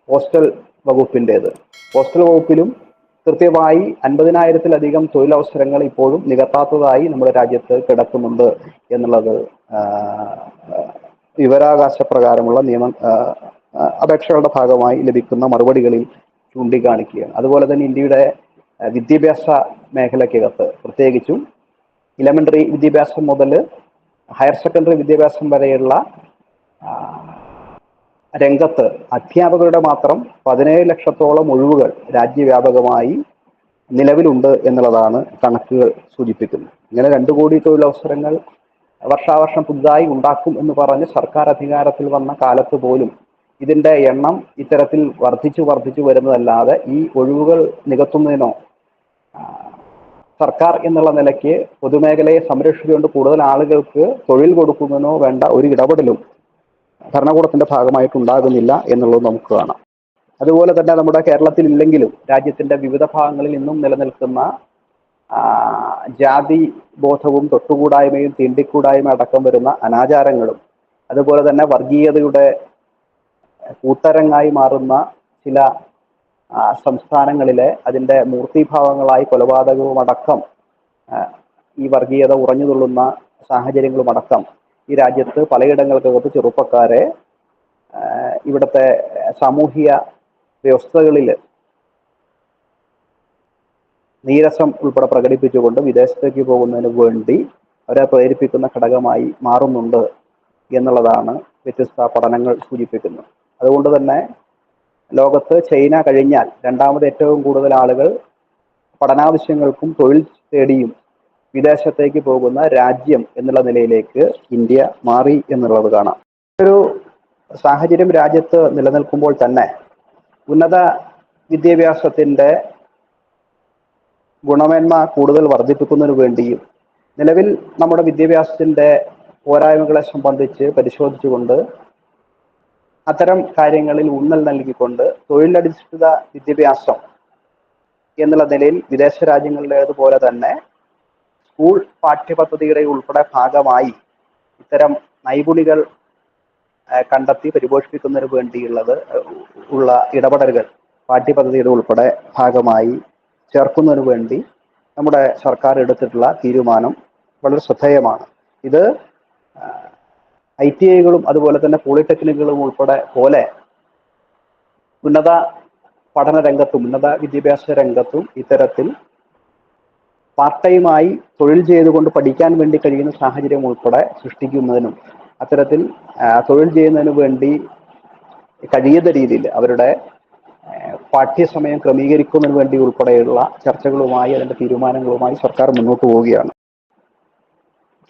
പോസ്റ്റൽ വകുപ്പിൻ്റേത്. പോസ്റ്റൽ വകുപ്പിലും കൃത്യമായി 50,000-ത്തിലധികം തൊഴിലവസരങ്ങൾ ഇപ്പോഴും നികത്താത്തതായി നമ്മുടെ രാജ്യത്ത് കിടക്കുന്നുണ്ട് എന്നുള്ളത് വിവരാവകാശ പ്രകാരമുള്ള അപേക്ഷകളുടെ ഭാഗമായി ലഭിക്കുന്ന മറുപടികളിൽ ചൂണ്ടിക്കാണിക്കുകയാണ്. അതുപോലെ തന്നെ ഇന്ത്യയുടെ വിദ്യാഭ്യാസ മേഖലയ്ക്കകത്ത് പ്രത്യേകിച്ചും ഇലമെന്ററി വിദ്യാഭ്യാസം മുതൽ ഹയർ സെക്കൻഡറി വിദ്യാഭ്യാസം വരെയുള്ള രംഗത്ത് അധ്യാപകരുടെ മാത്രം 17 ലക്ഷത്തോളം ഒഴിവുകൾ രാജ്യവ്യാപകമായി നിലവിലുണ്ട് എന്നുള്ളതാണ് കണക്കുകൾ സൂചിപ്പിക്കുന്നത്. ഇങ്ങനെ 2 കോടി തൊഴിലവസരങ്ങൾ വർഷാവർഷം പുതുതായി ഉണ്ടാക്കും എന്ന് പറഞ്ഞ് സർക്കാർ അധികാരത്തിൽ വന്ന കാലത്ത് പോലും ഇതിന്റെ എണ്ണം ഇത്തരത്തിൽ വർദ്ധിച്ചു വരുന്നതല്ലാതെ ഈ ഒഴിവുകൾ നികത്തുന്നതിനോ സർക്കാർ എന്നുള്ള നിലയ്ക്ക് പൊതുമേഖലയെ സംരക്ഷിച്ചുകൊണ്ട് കൂടുതൽ ആളുകൾക്ക് തൊഴിൽ കൊടുക്കുന്നതിനോ വേണ്ട ഒരു ഇടപെടലും ഭരണകൂടത്തിന്റെ ഭാഗമായിട്ടുണ്ടാകുന്നില്ല എന്നുള്ളത് നമുക്ക് കാണാം. അതുപോലെ തന്നെ നമ്മുടെ കേരളത്തിൽ ഇല്ലെങ്കിലും രാജ്യത്തിന്റെ വിവിധ ഭാഗങ്ങളിൽ ഇന്നും നിലനിൽക്കുന്ന ജാതി ബോധവും തൊട്ടുകൂടായ്മയും തീണ്ടിക്കൂടായ്മ അടക്കം വരുന്ന അനാചാരങ്ങളും അതുപോലെ തന്നെ വർഗീയതയുടെ കൂത്തരങ്ങായി മാറുന്ന ചില സംസ്ഥാനങ്ങളിലെ അതിൻ്റെ മൂർത്തിഭാവങ്ങളായി കൊലപാതകവും അടക്കം ഈ വർഗീയത ഉറഞ്ഞു തുള്ളുന്ന സാഹചര്യങ്ങളും അടക്കം ഈ രാജ്യത്ത് പലയിടങ്ങൾക്കകത്ത് ചെറുപ്പക്കാരെ ഇവിടുത്തെ സാമൂഹിക വ്യവസ്ഥകളിൽ നീരസം ഉൾപ്പെടെ പ്രകടിപ്പിച്ചുകൊണ്ട് വിദേശത്തേക്ക് പോകുന്നതിന് വേണ്ടി അവരെ പ്രേരിപ്പിക്കുന്ന ഘടകമായി മാറുന്നുണ്ട് എന്നുള്ളതാണ് വ്യത്യസ്ത പഠനങ്ങൾ സൂചിപ്പിക്കുന്നത്. അതുകൊണ്ട് തന്നെ ലോകത്ത് ചൈന കഴിഞ്ഞാൽ രണ്ടാമത് ഏറ്റവും കൂടുതൽ ആളുകൾ പഠനാവശ്യങ്ങൾക്കും തൊഴിൽ തേടിയും വിദേശത്തേക്ക് പോകുന്ന രാജ്യം എന്നുള്ള നിലയിലേക്ക് ഇന്ത്യ മാറി എന്നുള്ളത് കാണാം. ഒരു സാഹചര്യം രാജ്യത്ത് നിലനിൽക്കുമ്പോൾ തന്നെ ഉന്നത വിദ്യാഭ്യാസത്തിൻ്റെ ഗുണമേന്മ കൂടുതൽ വർദ്ധിപ്പിക്കുന്നതിന് വേണ്ടിയും നിലവിൽ നമ്മുടെ വിദ്യാഭ്യാസത്തിൻ്റെ പോരായ്മകളെ സംബന്ധിച്ച് പരിശോധിച്ചുകൊണ്ട് അത്തരം കാര്യങ്ങളിൽ ഊന്നൽ നൽകിക്കൊണ്ട് തൊഴിലധിഷ്ഠിത വിദ്യാഭ്യാസം എന്നുള്ള നിലയിൽ വിദേശ രാജ്യങ്ങളിലേതുപോലെ തന്നെ സ്കൂൾ പാഠ്യപദ്ധതിയുടെ ഉൾപ്പെടെ ഭാഗമായി ഇത്തരം നൈപുണികൾ കണ്ടെത്തി പരിപോഷിപ്പിക്കുന്നതിന് ഉള്ള ഇടപെടലുകൾ പാഠ്യപദ്ധതിയുടെ ഉൾപ്പെടെ ഭാഗമായി ചേർക്കുന്നതിന് വേണ്ടി നമ്മുടെ സർക്കാർ എടുത്തിട്ടുള്ള തീരുമാനം വളരെ ശ്രദ്ധേയമാണ്. ഇത് ITIകളും അതുപോലെ തന്നെ പോളിടെക്നിക്കുകളും ഉൾപ്പെടെ പോലെ ഉന്നത പഠന രംഗത്തും ഉന്നത വിദ്യാഭ്യാസ രംഗത്തും ഇത്തരത്തിൽ പാർട്ട് ടൈമായി തൊഴിൽ ചെയ്തുകൊണ്ട് പഠിക്കാൻ വേണ്ടി കഴിയുന്ന സാഹചര്യം ഉൾപ്പെടെ സൃഷ്ടിക്കുന്നതിനും അത്തരത്തിൽ തൊഴിൽ ചെയ്യുന്നതിന് വേണ്ടി കഴിയുന്ന രീതിയിൽ അവരുടെ പാഠ്യസമയം ക്രമീകരിക്കുന്നതിന് വേണ്ടി ഉൾപ്പെടെയുള്ള ചർച്ചകളുമായി അതിൻ്റെ തീരുമാനങ്ങളുമായി സർക്കാർ മുന്നോട്ട് പോവുകയാണ്.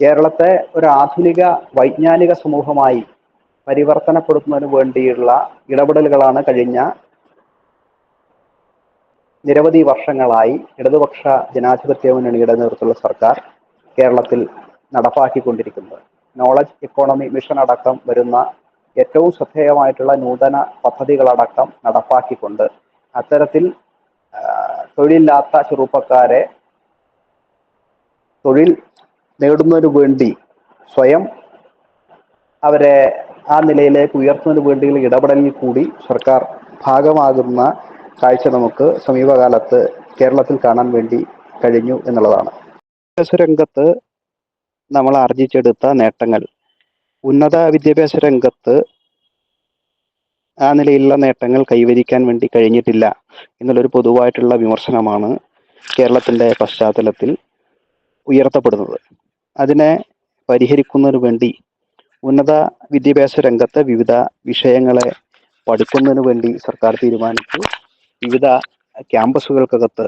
കേരളത്തെ ഒരു ആധുനിക വൈജ്ഞാനിക സമൂഹമായി പരിവർത്തനപ്പെടുത്തുന്നതിന് വേണ്ടിയുള്ള ഇടപെടലുകളാണ് കഴിഞ്ഞ നിരവധി വർഷങ്ങളായി ഇടതുപക്ഷ ജനാധിപത്യ മുന്നണിയുടെ നേതൃത്വത്തിലുള്ള സർക്കാർ കേരളത്തിൽ നടപ്പാക്കിക്കൊണ്ടിരിക്കുന്നത്. നോളജ് എക്കോണമി മിഷൻ അടക്കം വരുന്ന ഏറ്റവും ശ്രദ്ധേയമായിട്ടുള്ള നൂതന പദ്ധതികളടക്കം നടപ്പാക്കിക്കൊണ്ട് അത്തരത്തിൽ തൊഴിലില്ലാത്ത ചെറുപ്പക്കാരെ തൊഴിൽ നേടുന്നതിനു വേണ്ടി സ്വയം അവരെ ആ നിലയിലേക്ക് ഉയർത്തുന്നതിന് വേണ്ടിയുള്ള ഇടപെടലിൽ കൂടി സർക്കാർ ഭാഗമാകുന്ന കാഴ്ച നമുക്ക് സമീപകാലത്ത് കേരളത്തിൽ കാണാൻ വേണ്ടി കഴിഞ്ഞു എന്നുള്ളതാണ്. വിദ്യാഭ്യാസ രംഗത്ത് നമ്മൾ ആർജിച്ചെടുത്ത നേട്ടങ്ങൾ ഉന്നത വിദ്യാഭ്യാസ രംഗത്ത് ആ നിലയിലുള്ള നേട്ടങ്ങൾ കൈവരിക്കാൻ വേണ്ടി കഴിഞ്ഞിട്ടില്ല എന്നുള്ളൊരു പൊതുവായിട്ടുള്ള വിമർശനമാണ് കേരളത്തിന്റെ പശ്ചാത്തലത്തിൽ ഉയർത്തപ്പെടുന്നത്. അതിനെ പരിഹരിക്കുന്നതിന് വേണ്ടി ഉന്നത വിദ്യാഭ്യാസ രംഗത്തെ വിവിധ വിഷയങ്ങളെ പഠിക്കുന്നതിന് വേണ്ടി സർക്കാർ തീരുമാനിച്ചു. വിവിധ ക്യാമ്പസുകൾക്കകത്ത്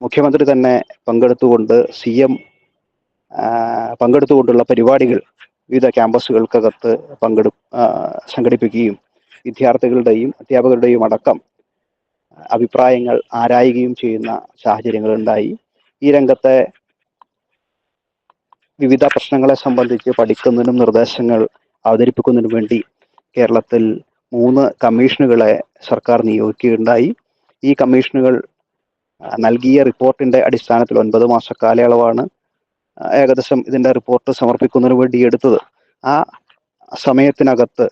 മുഖ്യമന്ത്രി തന്നെ പങ്കെടുത്തുകൊണ്ട് CM പങ്കെടുത്തുകൊണ്ടുള്ള പരിപാടികൾ വിവിധ ക്യാമ്പസുകൾക്കകത്ത് സംഘടിപ്പിക്കുകയും വിദ്യാർത്ഥികളുടെയും അധ്യാപകരുടെയും അടക്കം അഭിപ്രായങ്ങൾ ആരായുകയും ചെയ്യുന്ന സാഹചര്യങ്ങൾ ഉണ്ടായി. ഈ രംഗത്തെ വിവിധ പ്രശ്നങ്ങളെ സംബന്ധിച്ച് പഠിക്കുന്നതിനും നിർദ്ദേശങ്ങൾ അവതരിപ്പിക്കുന്നതിനും വേണ്ടി കേരളത്തിൽ 3 കമ്മീഷനുകളെ സർക്കാർ നിയോഗിക്കുകയുണ്ടായി. ഈ കമ്മീഷനുകൾ നൽകിയ റിപ്പോർട്ടിന്റെ അടിസ്ഥാനത്തിൽ 9 മാസ കാലയളവാണ് ഏകദേശം ഇതിന്റെ റിപ്പോർട്ട് സമർപ്പിക്കുന്നതിന് വേണ്ടി എടുത്തത്. ആ സമയത്തിനകത്ത്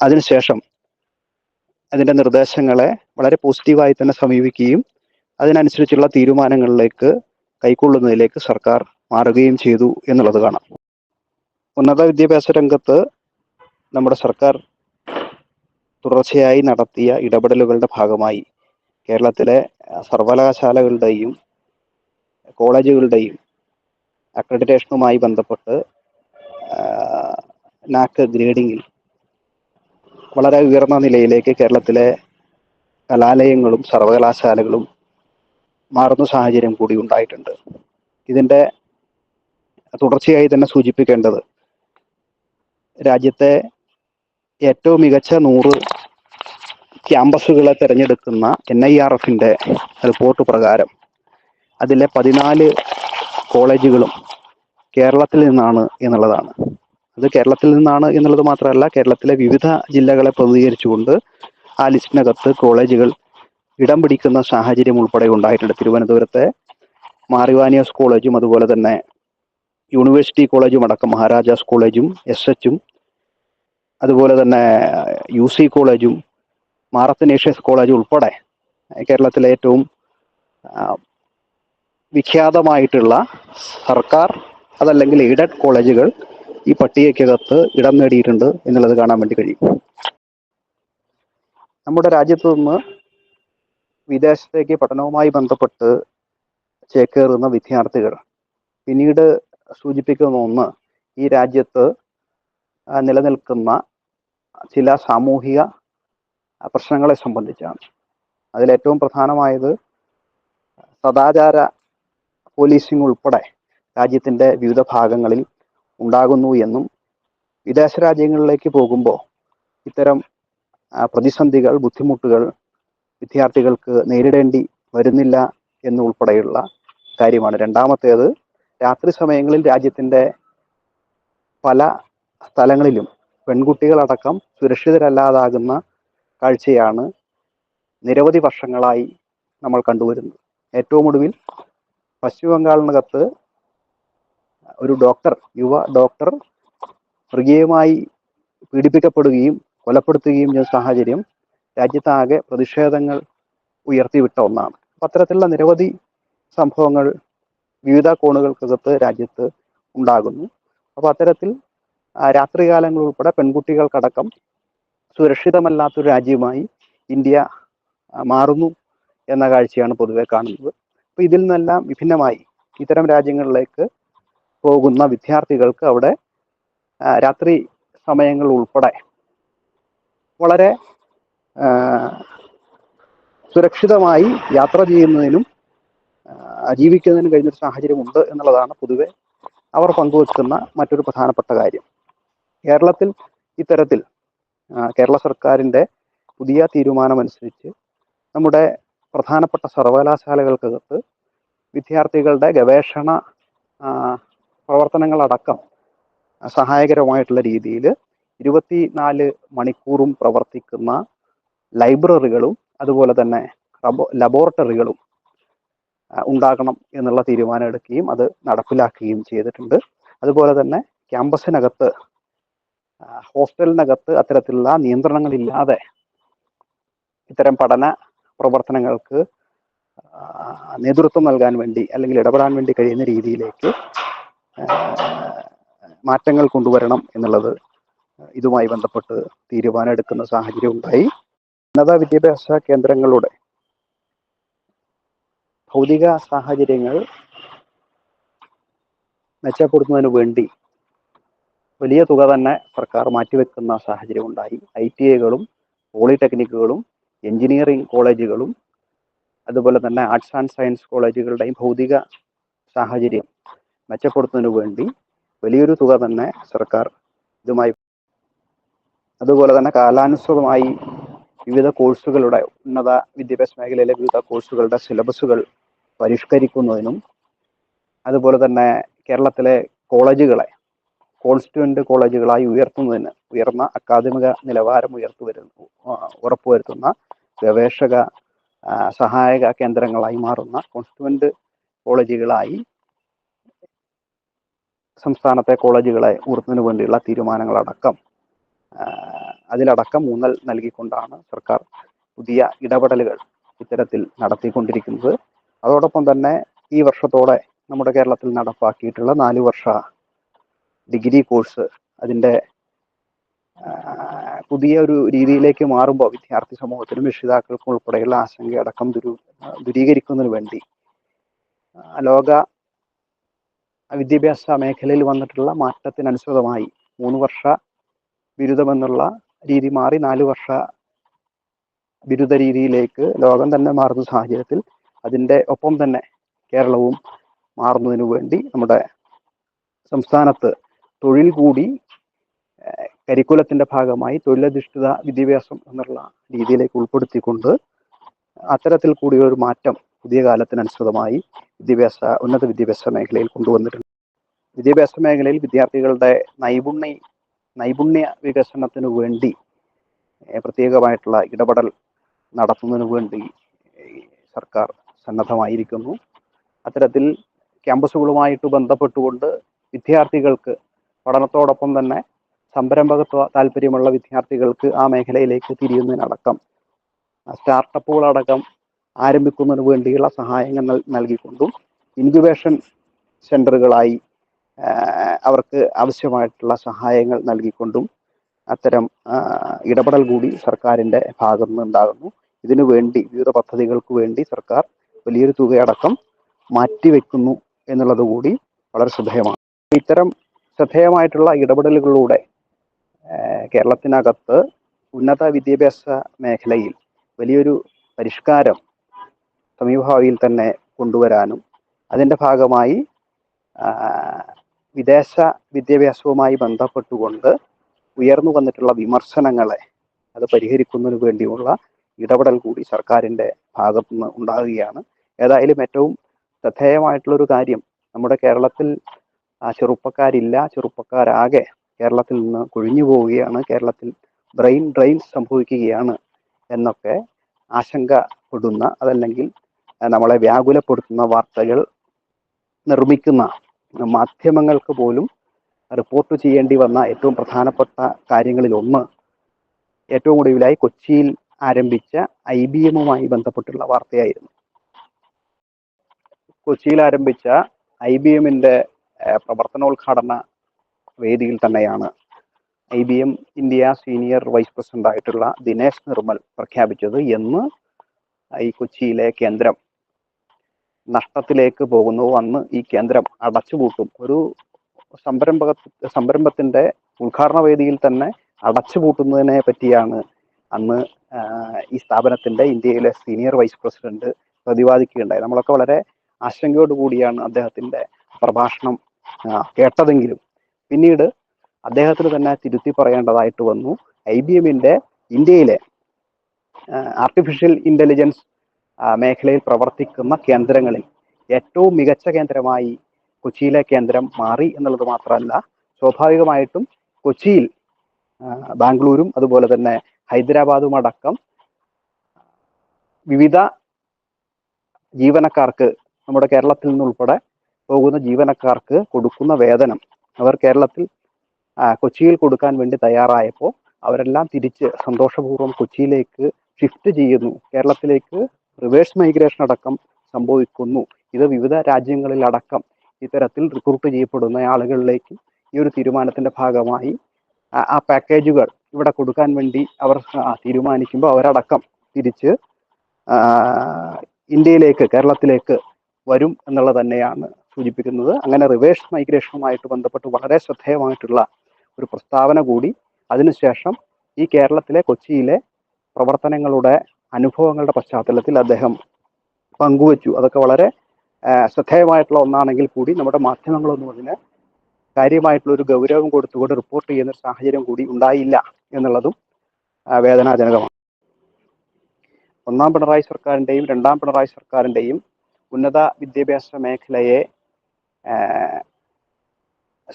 അതിനുശേഷം അതിന്റെ നിർദ്ദേശങ്ങളെ വളരെ പോസിറ്റീവായി തന്നെ സമീപിക്കുകയും അതിനനുസരിച്ചുള്ള തീരുമാനങ്ങളിലേക്ക് കൈക്കൊള്ളുന്നതിലേക്ക് സർക്കാർ മാറുകയും ചെയ്തു എന്നുള്ളത് കാണാം. ഉന്നത വിദ്യാഭ്യാസ രംഗത്ത് നമ്മുടെ സർക്കാർ തുടർച്ചയായി നടത്തിയ ഇടപെടലുകളുടെ ഭാഗമായി കേരളത്തിലെ സർവകലാശാലകളുടെയും കോളേജുകളുടെയും അക്രഡിറ്റേഷനുമായി ബന്ധപ്പെട്ട് NAAC ഗ്രേഡിങ്ങിൽ വളരെ ഉയർന്ന നിലയിലേക്ക് കേരളത്തിലെ കലാലയങ്ങളും സർവകലാശാലകളും മാറുന്ന സാഹചര്യം കൂടി ഉണ്ടായിട്ടുണ്ട്. ഇതിന്റെ തുടർച്ചയായി തന്നെ സൂചിപ്പിക്കേണ്ടത് രാജ്യത്തെ ഏറ്റവും മികച്ച 100 ക്യാമ്പസുകളെ തിരഞ്ഞെടുക്കുന്ന NIRFന്റെ റിപ്പോർട്ട് പ്രകാരം അതിലെ 14 കോളേജുകളും കേരളത്തിൽ നിന്നാണ് എന്നുള്ളതാണ്. അത് കേരളത്തിൽ നിന്നാണ് എന്നുള്ളത് മാത്രമല്ല, കേരളത്തിലെ വിവിധ ജില്ലകളെ പ്രതിനിധീകരിച്ചുകൊണ്ട് ആ ലിസ്റ്റിനകത്ത് കോളേജുകൾ ഇടം പിടിക്കുന്ന സാഹചര്യം ഉൾപ്പെടെ ഉണ്ടായിട്ടുണ്ട്. തിരുവനന്തപുരത്തെ മാറിവാനിയസ് കോളേജും അതുപോലെ തന്നെ യൂണിവേഴ്സിറ്റി കോളേജും അടക്കം മഹാരാജാസ് കോളേജും SH അതുപോലെ തന്നെ UC കോളേജും മാറത്തനേഷ്യസ് കോളേജും ഉൾപ്പെടെ കേരളത്തിലെ ഏറ്റവും വിഖ്യാതമായിട്ടുള്ള സർക്കാർ അതല്ലെങ്കിൽ എയ്ഡഡ് കോളേജുകൾ ഈ പട്ടികയ്ക്കകത്ത് ഇടം നേടിയിട്ടുണ്ട് എന്നുള്ളത് കാണാൻ വേണ്ടി കഴിയും. നമ്മുടെ രാജ്യത്ത് നിന്ന് വിദേശത്തേക്ക് പഠനവുമായി ബന്ധപ്പെട്ട് ചേക്കേറുന്ന വിദ്യാർത്ഥികൾ പിന്നീട് സൂചിപ്പിക്കുന്ന ഒന്ന് ഈ രാജ്യത്ത് നിലനിൽക്കുന്ന ചില സാമൂഹിക പ്രശ്നങ്ങളെ സംബന്ധിച്ചാണ്. അതിലേറ്റവും പ്രധാനമായത് സദാചാര പോലീസിംഗ് ഉൾപ്പെടെ രാജ്യത്തിൻ്റെ വിവിധ ഭാഗങ്ങളിൽ ഉണ്ടാകുന്നു എന്നും വിദേശ രാജ്യങ്ങളിലേക്ക് പോകുമ്പോൾ ഇത്തരം പ്രതിസന്ധികൾ, ബുദ്ധിമുട്ടുകൾ വിദ്യാർത്ഥികൾക്ക് നേരിടേണ്ടി വരുന്നില്ല എന്നുൾപ്പെടെയുള്ള കാര്യമാണ്. രണ്ടാമത്തേത്, രാത്രി സമയങ്ങളിൽ രാജ്യത്തിൻ്റെ പല സ്ഥലങ്ങളിലും പെൺകുട്ടികളടക്കം സുരക്ഷിതരല്ലാതാകുന്ന കാഴ്ചയാണ് നിരവധി വർഷങ്ങളായി നമ്മൾ കണ്ടുവരുന്നത്. ഏറ്റവും ഒടുവിൽ പശ്ചിമ ബംഗാളിനകത്ത് ഒരു യുവ ഡോക്ടർ മൃഗീയമായി പീഡിപ്പിക്കപ്പെടുകയും കൊലപ്പെടുത്തുകയും ചെയ്ത സാഹചര്യം രാജ്യത്താകെ പ്രതിഷേധങ്ങൾ ഉയർത്തിവിട്ട ഒന്നാണ്. അപ്പം അത്തരത്തിലുള്ള നിരവധി സംഭവങ്ങൾ വിവിധ കോണുകൾക്കകത്ത് രാജ്യത്ത് ഉണ്ടാകുന്നു. അപ്പോൾ അത്തരത്തിൽ രാത്രികാലങ്ങൾ ഉൾപ്പെടെ പെൺകുട്ടികൾക്കടക്കം സുരക്ഷിതമല്ലാത്തൊരു രാജ്യമായി ഇന്ത്യ മാറുന്നു എന്ന കാഴ്ചയാണ് പൊതുവെ കാണുന്നത്. അപ്പോൾ ഇതിൽ നിന്നെല്ലാം വിഭിന്നമായി ഇത്തരം രാജ്യങ്ങളിലേക്ക് പോകുന്ന വിദ്യാർത്ഥികൾക്ക് അവിടെ രാത്രി സമയങ്ങൾ ഉൾപ്പെടെ വളരെ സുരക്ഷിതമായി യാത്ര ചെയ്യുന്നതിനും ജീവിക്കുന്നതിനും കഴിഞ്ഞൊരു സാഹചര്യമുണ്ട് എന്നുള്ളതാണ് പൊതുവെ അവർ പങ്കുവെക്കുന്ന മറ്റൊരു പ്രധാനപ്പെട്ട കാര്യം. കേരളത്തിൽ ഇത്തരത്തിൽ കേരള സർക്കാരിൻ്റെ പുതിയ തീരുമാനമനുസരിച്ച് നമ്മുടെ പ്രധാനപ്പെട്ട സർവകലാശാലകൾക്കകത്ത് വിദ്യാർത്ഥികളുടെ ഗവേഷണ പ്രവർത്തനങ്ങളടക്കം സഹായകരമായിട്ടുള്ള രീതിയിൽ 24 മണിക്കൂറും പ്രവർത്തിക്കുന്ന ലൈബ്രറികളും അതുപോലെ തന്നെ ലബോറട്ടറികളും ഉണ്ടാകണം എന്നുള്ള തീരുമാനം എടുക്കുകയും അത് നടപ്പിലാക്കുകയും ചെയ്തിട്ടുണ്ട്. അതുപോലെ തന്നെ ക്യാമ്പസിനകത്ത് ഹോസ്റ്റലിനകത്ത് അത്തരത്തിലുള്ള നിയന്ത്രണങ്ങളില്ലാതെ ഇത്തരം പഠന പ്രവർത്തനങ്ങൾക്ക് നേതൃത്വം നൽകാൻ വേണ്ടി അല്ലെങ്കിൽ ഇടപെടാൻ വേണ്ടി കഴിയുന്ന രീതിയിലേക്ക് മാറ്റങ്ങൾ കൊണ്ടുവരണം എന്നുള്ളത് ഇതുമായി ബന്ധപ്പെട്ട് തീരുമാനം എടുക്കുന്ന സാഹചര്യം ഉണ്ടായി. ഉന്നത വിദ്യാഭ്യാസ കേന്ദ്രങ്ങളുടെ ഭൗതിക സാഹചര്യങ്ങൾ മെച്ചപ്പെടുത്തുന്നതിന് വേണ്ടി വലിയ തുക തന്നെ സർക്കാർ മാറ്റിവെക്കുന്ന സാഹചര്യം ഉണ്ടായി. ITIകളും പോളിടെക്നിക്കുകളും എഞ്ചിനീയറിംഗ് കോളേജുകളും അതുപോലെ തന്നെ ആർട്സ് ആൻഡ് സയൻസ് കോളേജുകളുടെയും ഭൗതിക സാഹചര്യം മെച്ചപ്പെടുത്തുന്നതിന് വേണ്ടി വലിയൊരു തുക തന്നെ സർക്കാർ ഇതുമായി, അതുപോലെ തന്നെ കാലാനുസൃതമായി വിവിധ കോഴ്സുകളുടെ ഉന്നത വിദ്യാഭ്യാസ മേഖലയിലെ വിവിധ കോഴ്സുകളുടെ സിലബസുകൾ പരിഷ്കരിക്കുന്നതിനും അതുപോലെ തന്നെ കേരളത്തിലെ കോളേജുകളെ കോൺസ്റ്റിറ്റ്യൂവന്റ് കോളേജുകളായി ഉയർത്തുന്നതിന് ഉയർന്ന അക്കാദമിക നിലവാരം ഉറപ്പുവരുത്തുന്ന ഗവേഷക സഹായക കേന്ദ്രങ്ങളായി മാറുന്ന കോൺസ്റ്റിറ്റ്യൂവന്റ് കോളേജുകളായി സംസ്ഥാനത്തെ കോളേജുകളെ ഉയർത്തുന്നതിന് വേണ്ടിയുള്ള തീരുമാനങ്ങളടക്കം അതിലടക്കം ഊന്നൽ നൽകിക്കൊണ്ടാണ് സർക്കാർ പുതിയ ഇടപെടലുകൾ ഇത്തരത്തിൽ നടത്തിക്കൊണ്ടിരിക്കുന്നത്. അതോടൊപ്പം തന്നെ ഈ വർഷത്തോടെ നമ്മുടെ കേരളത്തിൽ നടപ്പാക്കിയിട്ടുള്ള 4 വർഷ ഡിഗ്രി കോഴ്സ് അതിൻ്റെ പുതിയ ഒരു രീതിയിലേക്ക് മാറുമ്പോൾ വിദ്യാർത്ഥി സമൂഹത്തിനും രക്ഷിതാക്കൾക്കും ഉൾപ്പെടെയുള്ള ആശങ്കയടക്കം ദൂരീകരിക്കുന്നതിന് വേണ്ടി ലോക വിദ്യാഭ്യാസ മേഖലയിൽ വന്നിട്ടുള്ള മാറ്റത്തിനനുസൃതമായി 3 വർഷ ബിരുദമെന്നുള്ള രീതി മാറി 4 വർഷ ബിരുദ രീതിയിലേക്ക് ലോകം തന്നെ മാറുന്ന സാഹചര്യത്തിൽ അതിൻ്റെ ഒപ്പം തന്നെ കേരളവും മാറുന്നതിനു വേണ്ടി നമ്മുടെ സംസ്ഥാനത്ത് തൊഴിൽ കൂടി കരിക്കുലത്തിന്റെ ഭാഗമായി തൊഴിലധിഷ്ഠിത വിദ്യാഭ്യാസം എന്നുള്ള രീതിയിലേക്ക് ഉൾപ്പെടുത്തിക്കൊണ്ട് അത്തരത്തിൽ കൂടിയ ഒരു മാറ്റം പുതിയ കാലത്തിനനുസൃതമായി ഉന്നത വിദ്യാഭ്യാസ മേഖലയിൽ കൊണ്ടുവന്നിട്ടുണ്ട്. വിദ്യാഭ്യാസ മേഖലയിൽ വിദ്യാർത്ഥികളുടെ നൈപുണ്യ വികസനത്തിനു വേണ്ടി പ്രത്യേകമായിട്ടുള്ള ഇടപെടൽ നടത്തുന്നതിനു വേണ്ടി സർക്കാർ സന്നദ്ധമായിരിക്കുന്നു. അത്തരത്തിൽ ക്യാമ്പസുകളുമായിട്ട് ബന്ധപ്പെട്ടുകൊണ്ട് വിദ്യാർത്ഥികൾക്ക് പഠനത്തോടൊപ്പം തന്നെ സംരംഭകത്വ താല്പര്യമുള്ള വിദ്യാർത്ഥികൾക്ക് ആ മേഖലയിലേക്ക് തിരിയുന്നതിനടക്കം സ്റ്റാർട്ടപ്പുകളടക്കം ആരംഭിക്കുന്നതിന് വേണ്ടിയുള്ള സഹായങ്ങൾ നൽകിക്കൊണ്ടും ഇൻക്യുബേഷൻ സെന്ററുകളായി അവർക്ക് ആവശ്യമായിട്ടുള്ള സഹായങ്ങൾ നൽകിക്കൊണ്ടും അത്തരം ഇടപെടൽ കൂടി സർക്കാരിൻ്റെ ഭാഗത്തു നിന്നുണ്ടാകുന്നു. ഇതിനു വേണ്ടി വിവിധ പദ്ധതികൾക്ക് വേണ്ടി സർക്കാർ വലിയൊരു തുകയടക്കം മാറ്റിവെക്കുന്നു എന്നുള്ളത് കൂടി വളരെ ശ്രദ്ധേയമാണ്. ഇത്തരം ശ്രദ്ധേയമായിട്ടുള്ള ഇടപെടലുകളിലൂടെ കേരളത്തിനകത്ത് ഉന്നത വിദ്യാഭ്യാസ മേഖലയിൽ വലിയൊരു പരിഷ്കാരം സമീപഭാവിയിൽ തന്നെ കൊണ്ടുവരാനും അതിൻ്റെ ഭാഗമായി വിദേശ വിദ്യാഭ്യാസവുമായി ബന്ധപ്പെട്ടുകൊണ്ട് ഉയർന്നു വന്നിട്ടുള്ള വിമർശനങ്ങളെ അത് പരിഹരിക്കുന്നതിന് വേണ്ടിയുള്ള ഇടപെടൽ കൂടി സർക്കാരിൻ്റെ ഭാഗത്തുനിന്ന് ഉണ്ടാകുകയാണ്. ഏതായാലും ഏറ്റവും ശ്രദ്ധേയമായിട്ടുള്ളൊരു കാര്യം നമ്മുടെ കേരളത്തിൽ ചെറുപ്പക്കാരാകെ കേരളത്തിൽ നിന്ന് കൊഴിഞ്ഞു പോവുകയാണ്, കേരളത്തിൽ ബ്രെയിൻ ഡ്രെയിൻ സംഭവിക്കുകയാണ് എന്നൊക്കെ ആശങ്കപ്പെടുന്ന അതല്ലെങ്കിൽ നമ്മളെ വ്യാകുലപ്പെടുത്തുന്ന വാർത്തകൾ നിർമ്മിക്കുന്ന മാധ്യമങ്ങൾക്ക് പോലും റിപ്പോർട്ട് ചെയ്യേണ്ടി വന്ന ഏറ്റവും പ്രധാനപ്പെട്ട കാര്യങ്ങളിലൊന്ന് ഏറ്റവും ഒടുവിലായി കൊച്ചിയിൽ ആരംഭിച്ച IBMുമായി ബന്ധപ്പെട്ടുള്ള വാർത്തയായിരുന്നു. കൊച്ചിയിൽ ആരംഭിച്ച IBMന്റെ പ്രവർത്തനോദ്ഘാടന വേദിയിൽ തന്നെയാണ് IBM India senior vice president ആയിട്ടുള്ള ദിനേശ് നിർമ്മൽ പ്രഖ്യാപിച്ചത് എന്ന് ഈ കൊച്ചിയിലെ കേന്ദ്രം നഷ്ടത്തിലേക്ക് പോകുന്നു, അന്ന് ഈ കേന്ദ്രം അടച്ചുപൂട്ടും. ഒരു സംരംഭത്തിന്റെ ഉദ്ഘാടന വേദിയിൽ തന്നെ അടച്ചുപൂട്ടുന്നതിനെ പറ്റിയാണ് അന്ന് ഈ സ്ഥാപനത്തിന്റെ ഇന്ത്യയിലെ സീനിയർ വൈസ് പ്രസിഡന്റ് പ്രതിപാദിക്കുകയുണ്ടായി. നമ്മളൊക്കെ വളരെ ആശങ്കയോട് കൂടിയാണ് അദ്ദേഹത്തിന്റെ പ്രഭാഷണം കേട്ടതെങ്കിലും പിന്നീട് അദ്ദേഹത്തിന് തന്നെ തിരുത്തി പറയേണ്ടതായിട്ട് വന്നു. IBMന്റെ ഇന്ത്യയിലെ ആർട്ടിഫിഷ്യൽ ഇന്റലിജൻസ് മേഖലയിൽ പ്രവർത്തിക്കുന്ന കേന്ദ്രങ്ങളിൽ ഏറ്റവും മികച്ച കേന്ദ്രമായി കൊച്ചിയിലെ കേന്ദ്രം മാറി എന്നുള്ളത് മാത്രമല്ല, സ്വാഭാവികമായിട്ടും കൊച്ചിയിൽ ബാംഗ്ലൂരും അതുപോലെ തന്നെ ഹൈദരാബാദും അടക്കം വിവിധ ജീവനക്കാർക്ക്, നമ്മുടെ കേരളത്തിൽ നിന്നുൾപ്പെടെ പോകുന്ന ജീവനക്കാർക്ക് കൊടുക്കുന്ന വേതനം അവർ കേരളത്തിൽ കൊച്ചിയിൽ കൊടുക്കാൻ വേണ്ടി തയ്യാറായപ്പോൾ അവരെല്ലാം തിരിച്ച് സന്തോഷപൂർവ്വം കൊച്ചിയിലേക്ക് ഷിഫ്റ്റ് ചെയ്യുന്നു. കേരളത്തിലേക്ക് റിവേഴ്സ് മൈഗ്രേഷൻ അടക്കം സംഭവിക്കുന്നു. ഇത് വിവിധ രാജ്യങ്ങളിലടക്കം ഇത്തരത്തിൽ റിക്രൂട്ട് ചെയ്യപ്പെടുന്ന ആളുകളിലേക്ക് ഈ ഒരു തീരുമാനത്തിന്റെ ഭാഗമായി ആ പാക്കേജുകൾ ഇവിടെ കൊടുക്കാൻ വേണ്ടി അവർ തീരുമാനിക്കുമ്പോൾ അവരടക്കം തിരിച്ച് ഇന്ത്യയിലേക്ക്, കേരളത്തിലേക്ക് വരും എന്നുള്ളത് തന്നെയാണ് സൂചിപ്പിക്കുന്നത്. അങ്ങനെ റിവേഴ്സ് മൈഗ്രേഷനുമായിട്ട് ബന്ധപ്പെട്ട് വളരെ ശ്രദ്ധേയമായിട്ടുള്ള ഒരു പ്രസ്താവന കൂടി അതിനുശേഷം ഈ കേരളത്തിലെ, കൊച്ചിയിലെ പ്രവർത്തനങ്ങളുടെ അനുഭവങ്ങളുടെ പശ്ചാത്തലത്തിൽ അദ്ദേഹം പങ്കുവച്ചു. അതൊക്കെ വളരെ ശ്രദ്ധേയമായിട്ടുള്ള ഒന്നാണെങ്കിൽ കൂടി നമ്മുടെ മാധ്യമങ്ങളൊന്നും അതിന് കാര്യമായിട്ടുള്ള ഒരു ഗൗരവം കൊടുത്തുകൊണ്ട് റിപ്പോർട്ട് ചെയ്യുന്ന ഒരു സാഹചര്യം കൂടി ഉണ്ടായില്ല എന്നുള്ളതും വേദനാജനകമാണ്. ഒന്നാം പിണറായി സർക്കാരിൻ്റെയും രണ്ടാം പിണറായി സർക്കാരിൻ്റെയും ഉന്നത വിദ്യാഭ്യാസ മേഖലയെ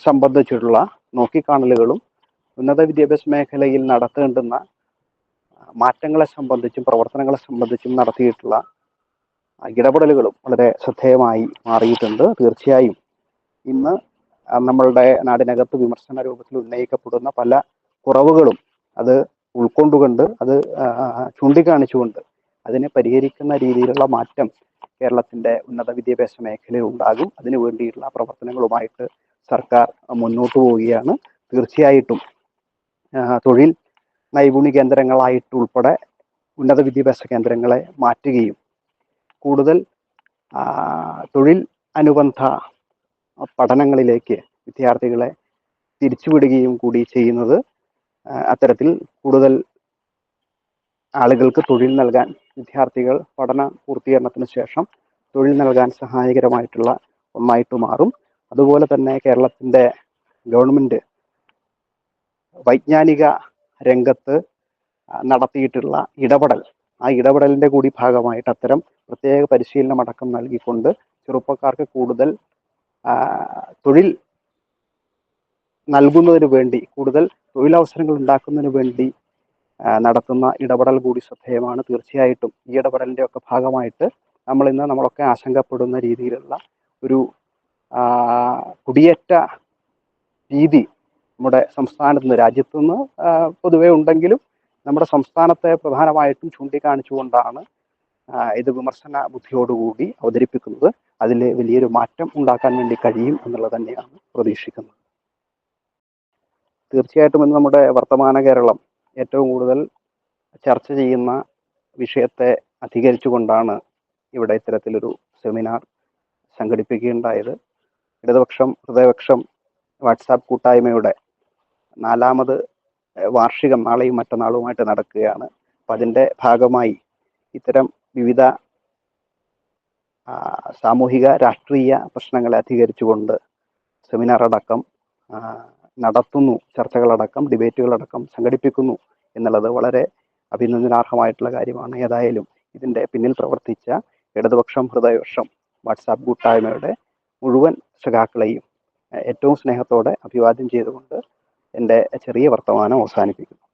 സംബന്ധിച്ചിട്ടുള്ള നോക്കിക്കാണലുകളും ഉന്നത വിദ്യാഭ്യാസ മേഖലയിൽ നടത്തേണ്ടുന്ന മാറ്റങ്ങളെ സംബന്ധിച്ചും പ്രവർത്തനങ്ങളെ സംബന്ധിച്ചും നടത്തിയിട്ടുള്ള ഇടപെടലുകളും വളരെ ശ്രദ്ധേയമായി മാറിയിട്ടുണ്ട്. തീർച്ചയായും ഇന്ന് നമ്മളുടെ നാടിനകത്ത് വിമർശന രൂപത്തിൽ ഉന്നയിക്കപ്പെടുന്ന പല കുറവുകളും അത് ഉൾക്കൊണ്ടുകൊണ്ട്, അത് ചൂണ്ടിക്കാണിച്ചുകൊണ്ട് അതിനെ പരിഹരിക്കുന്ന രീതിയിലുള്ള മാറ്റം കേരളത്തിന്റെ ഉന്നത വിദ്യാഭ്യാസ മേഖലയിൽ ഉണ്ടാകും. അതിനു വേണ്ടിയിട്ടുള്ള പ്രവർത്തനങ്ങളുമായിട്ട് സർക്കാർ മുന്നോട്ട് പോവുകയാണ്. തീർച്ചയായിട്ടും തൊഴിൽ നൈപുണ്യ കേന്ദ്രങ്ങളായിട്ട് ഉൾപ്പെടെ ഉന്നത വിദ്യാഭ്യാസ കേന്ദ്രങ്ങളെ മാറ്റുകയും കൂടുതൽ തൊഴിൽ അനുബന്ധ പഠനങ്ങളിലേക്ക് വിദ്യാർത്ഥികളെ തിരിച്ചുവിടുകയും കൂടി ചെയ്യുന്നത് അത്തരത്തിൽ കൂടുതൽ ആളുകൾക്ക് തൊഴിൽ നൽകാൻ, വിദ്യാർത്ഥികൾ പഠന പൂർത്തീകരണത്തിന് ശേഷം തൊഴിൽ നൽകാൻ സഹായകരമായിട്ടുള്ള ഒന്നായിട്ട് മാറും. അതുപോലെ തന്നെ കേരളത്തിന്റെ ഗവൺമെന്റ് വൈജ്ഞാനിക രംഗത്ത് നടത്തിയിട്ടുള്ള ഇടപെടൽ, ആ ഇടപെടലിന്റെ കൂടി ഭാഗമായിട്ട് അത്തരം പ്രത്യേക പരിശീലനം അടക്കം നൽകിക്കൊണ്ട് ചെറുപ്പക്കാർക്ക് കൂടുതൽ തൊഴിൽ നൽകുന്നതിന് വേണ്ടി, കൂടുതൽ തൊഴിലവസരങ്ങൾ ഉണ്ടാക്കുന്നതിന് വേണ്ടി നടത്തുന്ന ഇടപെടൽ കൂടി ശ്രദ്ധേയമാണ്. തീർച്ചയായിട്ടും ഈ ഇടപെടലിന്റെ ഒക്കെ ഭാഗമായിട്ട് നമ്മളൊക്കെ ആശങ്കപ്പെടുന്ന രീതിയിലുള്ള ഒരു കുടിയേറ്റ രീതി നമ്മുടെ സംസ്ഥാനത്ത് നിന്ന്, രാജ്യത്തുനിന്ന് പൊതുവെ ഉണ്ടെങ്കിലും നമ്മുടെ സംസ്ഥാനത്തെ പ്രധാനമായിട്ടും ചൂണ്ടിക്കാണിച്ചുകൊണ്ടാണ് ഇത് വിമർശന ബുദ്ധിയോടുകൂടി അവതരിപ്പിക്കുന്നത്. അതിൽ വലിയൊരു മാറ്റം ഉണ്ടാക്കാൻ വേണ്ടി കഴിയും എന്നുള്ളത് തന്നെയാണ് പ്രതീക്ഷിക്കുന്നത്. തീർച്ചയായിട്ടും ഇന്ന് നമ്മുടെ വർത്തമാന കേരളം ഏറ്റവും കൂടുതൽ ചർച്ച ചെയ്യുന്ന വിഷയത്തെ അധികരിച്ചുകൊണ്ടാണ് ഇവിടെ ഇത്തരത്തിലൊരു സെമിനാർ സംഘടിപ്പിക്കുകയുണ്ടായത്. ഇടതുപക്ഷം ഹൃദയപക്ഷം വാട്സാപ്പ് കൂട്ടായ്മയുടെ 4ാമത് വാർഷികം നാളെയും മറ്റന്നാളുമായിട്ട് നടക്കുകയാണ്. അപ്പം അതിൻ്റെ ഭാഗമായി ഇത്തരം വിവിധ സാമൂഹിക രാഷ്ട്രീയ പ്രശ്നങ്ങളെ അധികരിച്ചുകൊണ്ട് സെമിനാർ അടക്കം നടത്തുന്നു, ചർച്ചകളടക്കം ഡിബേറ്റുകളടക്കം സംഘടിപ്പിക്കുന്നു എന്നുള്ളത് വളരെ അഭിനന്ദനാർഹമായിട്ടുള്ള കാര്യമാണ്. ഏതായാലും ഇതിൻ്റെ പിന്നിൽ പ്രവർത്തിച്ച ഇടതുപക്ഷം ഹൃദയപക്ഷം വാട്സാപ്പ് കൂട്ടായ്മയുടെ മുഴുവൻ സഖാക്കളെയും ഏറ്റവും സ്നേഹത്തോടെ അഭിവാദ്യം ചെയ്തുകൊണ്ട് എൻ്റെ ചെറിയ വർത്തമാനം അവസാനിപ്പിക്കുന്നു.